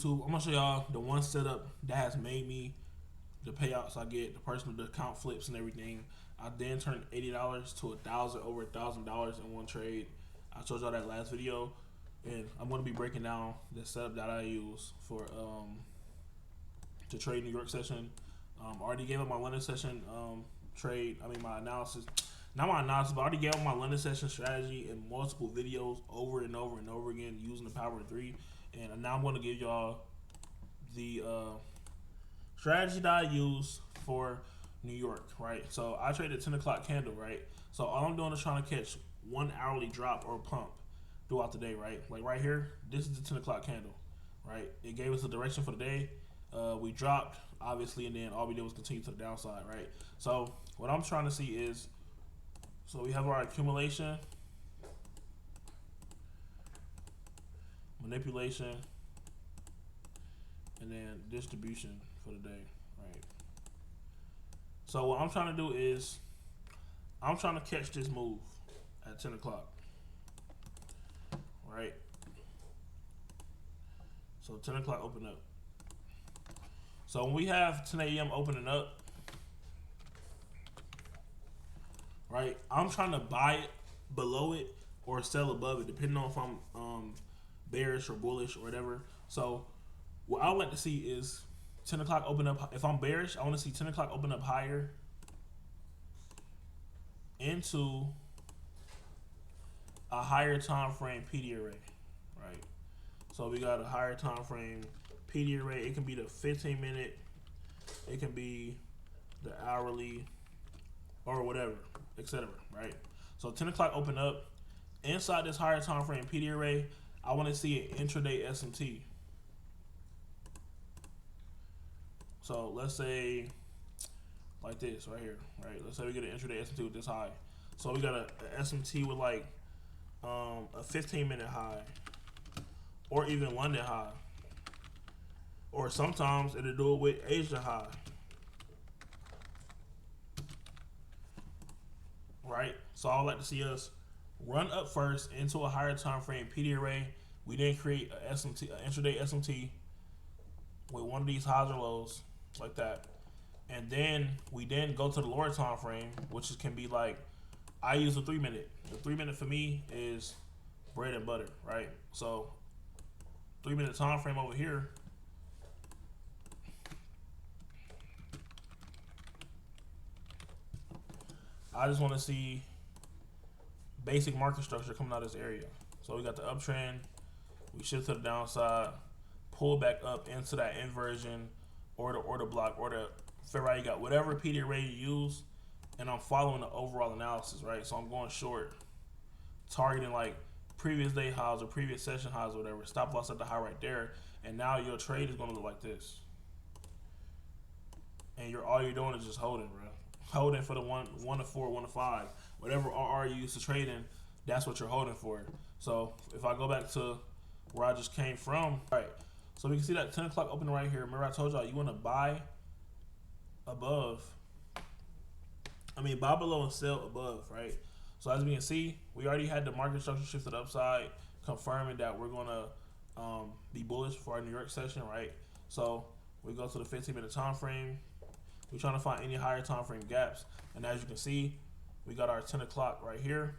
YouTube. I'm gonna show y'all the one setup that has made me the payouts I get, the personal the account flips and everything. I then turned $80 to over $1,000 in one trade. I showed y'all that last video, and I'm gonna be breaking down the setup that I use for to trade New York session. Already gave up my London session trade. I mean my analysis, not my analysis, but I already gave up my London session strategy in multiple videos over and over and over again using the power of three. And now I'm going to give y'all the strategy that I use for New York, right? So I traded 10 o'clock candle, right? So all I'm doing is trying to catch one hourly drop or pump throughout the day, right? Like right here, this is the 10 o'clock candle, right? It gave us the direction for the day. We dropped, obviously, and then all we did was continue to the downside, right? So what I'm trying to see is, so we have our accumulation, manipulation, and then distribution for the day, right? So what I'm trying to do is I'm trying to catch this move at 10 o'clock, right? So 10 o'clock open up. So when we have 10 a.m. opening up, right, I'm trying to buy it below it or sell above it, depending on if I'm bearish or bullish or whatever. So what I would like to see is 10 o'clock open up. If I'm bearish, I want to see 10 o'clock open up higher into a higher time frame PD array, right? So we got a higher time frame PD array. It can be the 15-minute, it can be the hourly, or whatever, etc. Right? So 10 o'clock open up inside this higher time frame PD array. I want to see an intraday SMT. So let's say like this right here, right? Let's say we get an intraday SMT with this high. So we got a SMT with like a 15-minute high, or even London high, or sometimes it'll do it with Asia high, right? So I would like to see us run up first into a higher time frame PD array. We then create a SMT, an intraday SMT with one of these highs or lows like that, and then we then go to the lower time frame, which can be like, I use a 3-minute. The 3-minute for me is bread and butter, right? So 3-minute time frame over here, I just want to see basic market structure coming out of this area. So we got the uptrend, we shift to the downside, pull back up into that inversion or the order block or the fair value gap, whatever PD array you use, and I'm following the overall analysis, right? So I'm going short, targeting like previous day highs or previous session highs or whatever, stop loss at the high right there, and now your trade is going to look like this. And all you're doing is just holding, bro. Holding for the 1 to 4, 1 to 5, whatever RR you used to trade in, that's what you're holding for. So if I go back to where I just came from, all right, so we can see that 10 o'clock opening right here. Remember I told y'all you want to buy above, buy below and sell above, right? So as we can see, we already had the market structure shifted upside, confirming that we're gonna be bullish for our New York session, right? So we go to the 15-minute time frame. We're trying to find any higher time frame gaps, and as you can see, we got our 10 o'clock right here,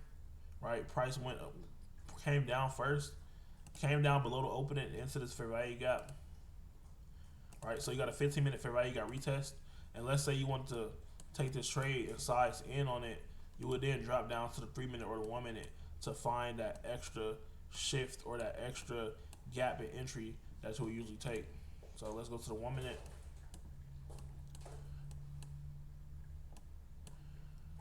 right? Price went up, came down first, came down below the opening into this fair value gap, right? So you got a 15-minute fair value gap retest, and let's say you want to take this trade and size in on it, you would then drop down to the 3-minute or the 1-minute to find that extra shift or that extra gap in entry that's what we usually take. So let's go to the 1-minute.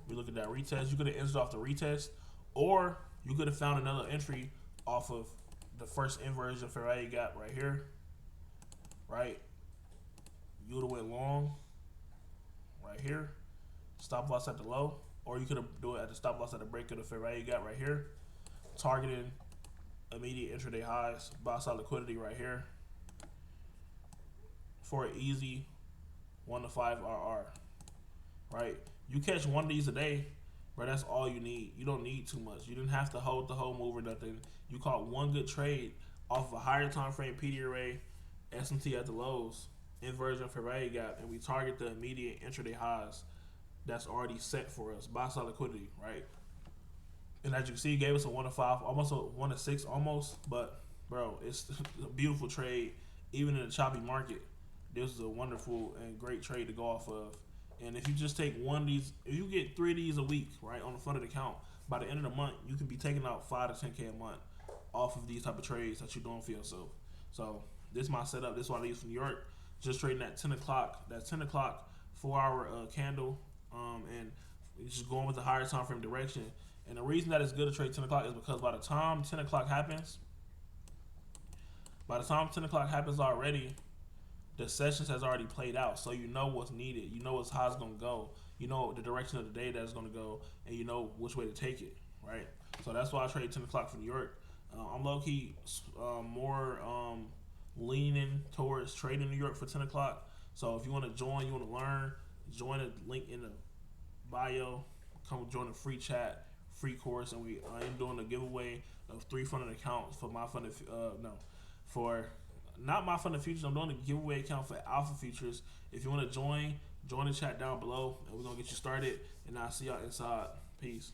We look at that retest. You could have entered off the retest, or you could have found another entry off of the first inversion fair value gap right here, right? You would have went long right here, stop loss at the low, or you could have do it at the stop loss at the break of the fair value gap right here, targeting immediate intraday highs, buy side liquidity right here for an easy 1 to 5 RR, right? You catch one of these a day, bro, that's all you need. You don't need too much. You didn't have to hold the whole move or nothing. You caught one good trade off of a higher time frame PD array SMT at the lows, inversion fair value gap, and we target the immediate intraday highs that's already set for us. Buy side liquidity, right? And as you can see, gave us a 1-5, almost a 1-6, almost. But bro, it's a beautiful trade, even in a choppy market. This is a wonderful and great trade to go off of. And if you just take one of these, if you get 3 of these a week, right, on the front of the account, by the end of the month, you can be taking out 5 to 10K a month off of these type of trades that you're doing for yourself. So this is my setup. This is what I use from New York. Just trading at 10 o'clock. That 10 o'clock 4-hour candle, and just going with the higher time frame direction. And the reason that it's good to trade 10 o'clock is because by the time 10 o'clock happens, already, the sessions has already played out. So you know what's needed. You know what's how it's going to go. You know the direction of the day that it's going to go. And you know which way to take it, right? So that's why I trade 10 o'clock for New York. I'm low-key more leaning towards trading New York for 10 o'clock. So if you want to join, you want to learn, join the link in the bio. Come join the free chat, free course, and I am doing a giveaway of 3 funded accounts for my funded not my funded futures. I'm doing a giveaway account for Alpha Futures. If you want to join the chat down below, and we're gonna get you started. And I'll see y'all inside. Peace.